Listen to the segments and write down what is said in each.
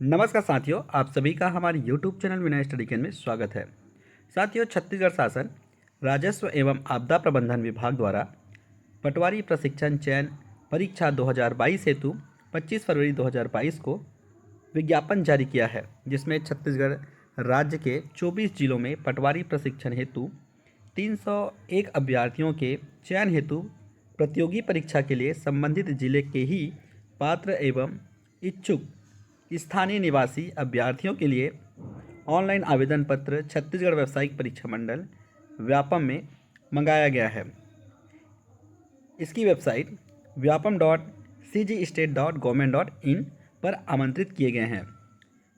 नमस्कार साथियों, आप सभी का हमारे YouTube चैनल विनय स्टडी केंद्र में स्वागत है। साथियों, छत्तीसगढ़ शासन राजस्व एवं आपदा प्रबंधन विभाग द्वारा पटवारी प्रशिक्षण चयन परीक्षा 2022 हेतु 25 फरवरी 2022 को विज्ञापन जारी किया है, जिसमें छत्तीसगढ़ राज्य के 24 जिलों में पटवारी प्रशिक्षण हेतु 301 अभ्यर्थियों के चयन हेतु प्रतियोगी परीक्षा के लिए संबंधित जिले के ही पात्र एवं इच्छुक स्थानीय निवासी अभ्यर्थियों के लिए ऑनलाइन आवेदन पत्र छत्तीसगढ़ व्यावसायिक परीक्षा मंडल व्यापम में मंगाया गया है। इसकी वेबसाइट vyapam.cgstate.government.in पर आमंत्रित किए गए हैं।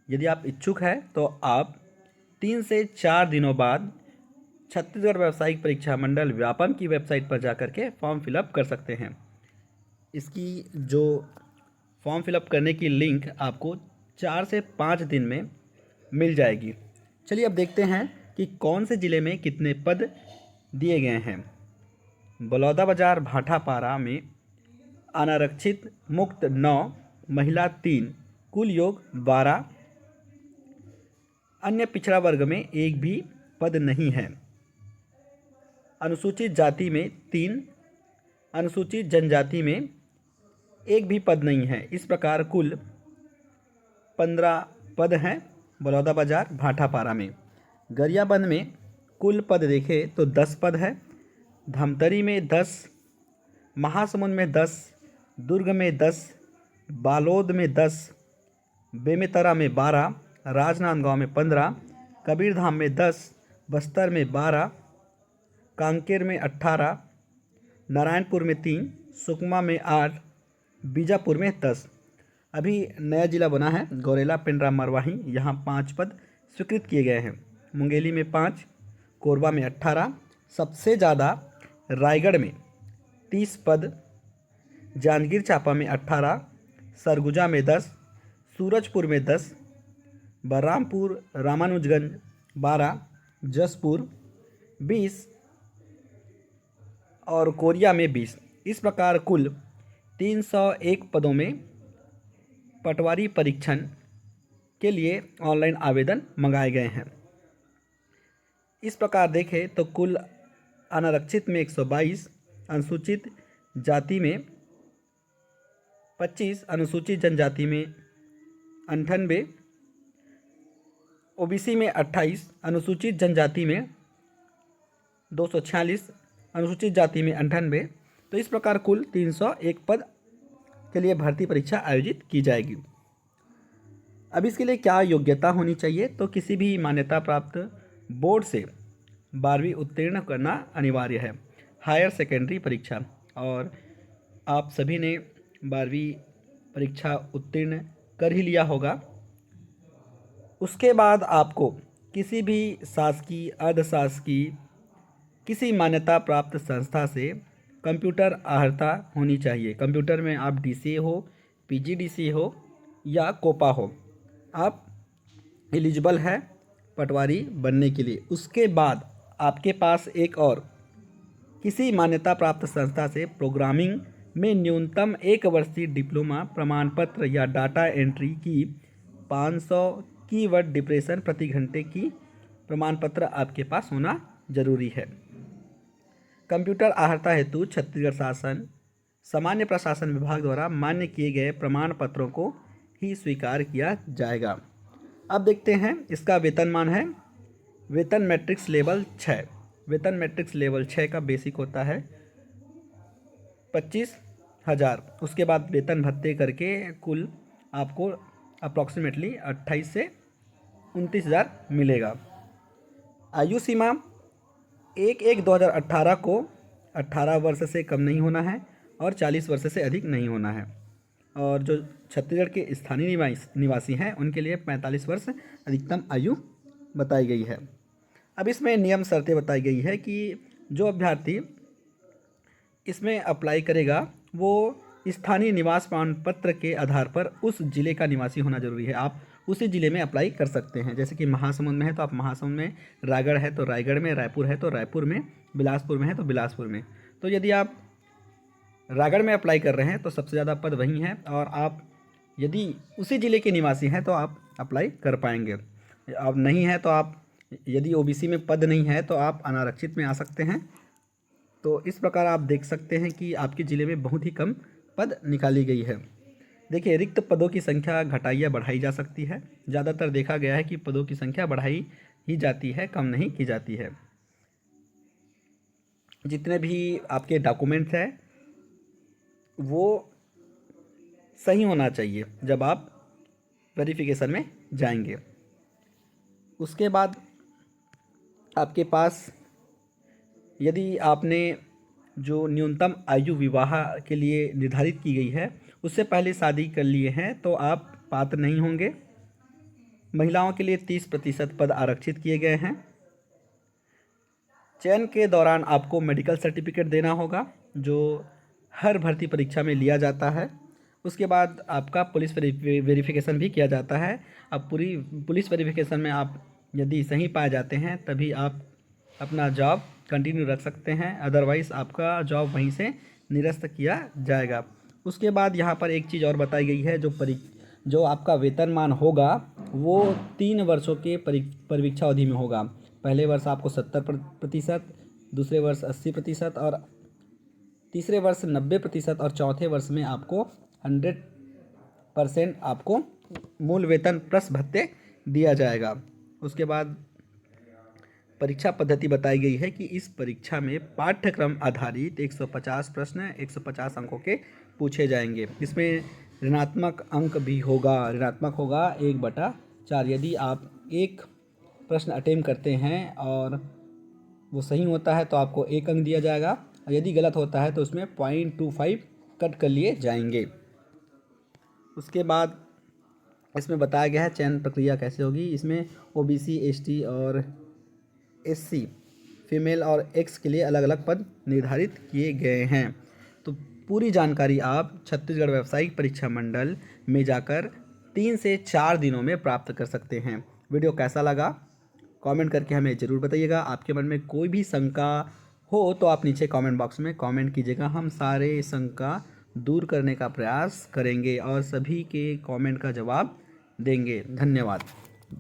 यदि आप इच्छुक हैं तो आप 3 से 4 दिनों बाद छत्तीसगढ़ व्यावसायिक परीक्षा मंडल व्यापम की वेबसाइट पर जाकर के फॉर्म फिलअप कर सकते हैं। इसकी जो फॉर्म फिलअप करने की लिंक आपको 4 से 5 दिन में मिल जाएगी। चलिए अब देखते हैं कि कौन से ज़िले में कितने पद दिए गए हैं। बलौदाबाजार भाटापारा में अनारक्षित मुक्त 9, महिला 3, कुल योग 12। अन्य पिछड़ा वर्ग में एक भी पद नहीं है। अनुसूचित जाति में 3, अनुसूचित जनजाति में एक भी पद नहीं है। इस प्रकार कुल 15 पद हैं बलौदाबाजार भाटापारा में। गरियाबंद में कुल पद देखें तो 10 पद है। धमतरी में 10, महासमुंद में 10, दुर्ग में 10, बालोद में 10, बेमेतरा में 12, राजनांदगांव में 15, कबीरधाम में 10, बस्तर में 12, कांकेर में 18, नारायणपुर में 3, सुकमा में 8, बीजापुर में 10। अभी नया जिला बना है गौरेला पेंड्रा मरवाही, यहाँ 5 पद स्वीकृत किए गए हैं। मुंगेली में 5, कोरबा में 18, सबसे ज़्यादा रायगढ़ में 30 पद, जांजगीर चांपा में 18, सरगुजा में 10, सूरजपुर में 10, बलरामपुर रामानुजगंज 12, जसपुर 20 और कोरिया में 20। इस प्रकार कुल 301 पदों में पटवारी परीक्षण के लिए ऑनलाइन आवेदन मंगाए गए हैं। इस प्रकार देखें तो कुल अनारक्षित में 122, अनुसूचित जाति में 25, अनुसूचित जनजाति में 98, ओबीसी में 28, अनुसूचित जनजाति में 246, अनुसूचित जाति में 98। तो इस प्रकार कुल 301 पद के लिए भर्ती परीक्षा आयोजित की जाएगी। अब इसके लिए क्या योग्यता होनी चाहिए, तो किसी भी मान्यता प्राप्त बोर्ड से 12वीं उत्तीर्ण करना अनिवार्य है। हायर सेकेंडरी परीक्षा, और आप सभी ने 12वीं परीक्षा उत्तीर्ण कर ही लिया होगा। उसके बाद आपको किसी भी शासकीय अर्धशासकीय किसी मान्यता प्राप्त संस्था से कंप्यूटर अर्हता होनी चाहिए। कंप्यूटर में आप DCA हो, PGDCA हो या कोपा हो, आप एलिजिबल है पटवारी बनने के लिए। उसके बाद आपके पास एक और किसी मान्यता प्राप्त संस्था से प्रोग्रामिंग में न्यूनतम 1 वर्षीय डिप्लोमा प्रमाण पत्र या डाटा एंट्री की 500 कीवर्ड डिप्रेशन प्रति घंटे की प्रमाण पत्र आपके पास होना जरूरी है। कंप्यूटर अर्हता हेतु छत्तीसगढ़ शासन सामान्य प्रशासन विभाग द्वारा मान्य किए गए प्रमाण पत्रों को ही स्वीकार किया जाएगा। अब देखते हैं इसका वेतनमान है। वेतन मैट्रिक्स लेवल 6। वेतन मैट्रिक्स लेवल 6 का बेसिक होता है 25,000। उसके बाद वेतन भत्ते करके कुल आपको अप्रॉक्सीमेटली 28 से 29,000 मिलेगा। आयु सीमा 1/1/2018 को 18 वर्ष से कम नहीं होना है और 40 वर्ष से अधिक नहीं होना है। और जो छत्तीसगढ़ के स्थानीय निवासी हैं उनके लिए 45 वर्ष अधिकतम आयु बताई गई है। अब इसमें नियम शर्तें बताई गई है कि जो अभ्यर्थी इसमें अप्लाई करेगा वो स्थानीय निवास प्रमाण पत्र के आधार पर उस जिले का निवासी होना जरूरी है। आप उसी ज़िले में अप्लाई कर सकते हैं। जैसे कि महासमुंद में है तो आप महासमुंद में, रायगढ़ है तो रायगढ़ में, रायपुर है तो रायपुर में, बिलासपुर में है तो बिलासपुर में। तो यदि आप रायगढ़ में अप्लाई कर रहे हैं तो सबसे ज़्यादा पद वहीं हैं, और आप यदि उसी ज़िले के निवासी हैं तो आप अप्लाई कर पाएंगे। अब नहीं है तो आप, यदि ओबीसी में पद नहीं है तो आप अनारक्षित में आ सकते हैं। तो इस प्रकार आप देख सकते हैं कि आपके ज़िले में बहुत ही कम पद निकाली गई है। देखिए, रिक्त पदों की संख्या घटाई या बढ़ाई जा सकती है। ज़्यादातर देखा गया है कि पदों की संख्या बढ़ाई ही जाती है, कम नहीं की जाती है। जितने भी आपके डॉक्यूमेंट्स हैं वो सही होना चाहिए जब आप वेरिफिकेशन में जाएंगे। उसके बाद आपके पास, यदि आपने जो न्यूनतम आयु विवाह के लिए निर्धारित की गई है उससे पहले शादी कर लिए हैं तो आप पात्र नहीं होंगे। महिलाओं के लिए 30% पद आरक्षित किए गए हैं। चयन के दौरान आपको मेडिकल सर्टिफिकेट देना होगा जो हर भर्ती परीक्षा में लिया जाता है। उसके बाद आपका पुलिस वेरिफिकेशन भी किया जाता है। अब पूरी पुलिस वेरिफिकेशन में आप यदि सही पाए जाते हैं तभी आप अपना जॉब कंटिन्यू रख सकते हैं, अदरवाइज़ आपका जॉब वहीं से निरस्त किया जाएगा। उसके बाद यहाँ पर एक चीज़ और बताई गई है, जो आपका वेतनमान होगा वो 3 वर्षों के परीक्षा अवधि में होगा। पहले वर्ष आपको 70%, दूसरे वर्ष 80% और तीसरे वर्ष 90% और चौथे वर्ष में आपको 100% आपको मूल वेतन प्लस भत्ते दिया जाएगा। उसके बाद परीक्षा पद्धति बताई गई है कि इस परीक्षा में पाठ्यक्रम आधारित 150 प्रश्न 150 अंकों के पूछे जाएंगे। इसमें ऋणात्मक अंक भी होगा, ऋणात्मक होगा 1/4। यदि आप एक प्रश्न अटेम्प्ट करते हैं और वो सही होता है तो आपको 1 अंक दिया जाएगा, और यदि गलत होता है तो उसमें 0.25 कट कर लिए जाएंगे। उसके बाद इसमें बताया गया है चयन प्रक्रिया कैसे होगी। इसमें ओबीसी, एसटी और एससी, फीमेल और एक्स के लिए अलग अलग पद निर्धारित किए गए हैं। तो पूरी जानकारी आप छत्तीसगढ़ व्यावसायिक परीक्षा मंडल में जाकर 3 से 4 दिनों में प्राप्त कर सकते हैं। वीडियो कैसा लगा कमेंट करके हमें ज़रूर बताइएगा। आपके मन में कोई भी शंका हो तो आप नीचे कमेंट बॉक्स में कमेंट कीजिएगा। हम सारे शंका दूर करने का प्रयास करेंगे और सभी के कमेंट का जवाब देंगे। धन्यवाद।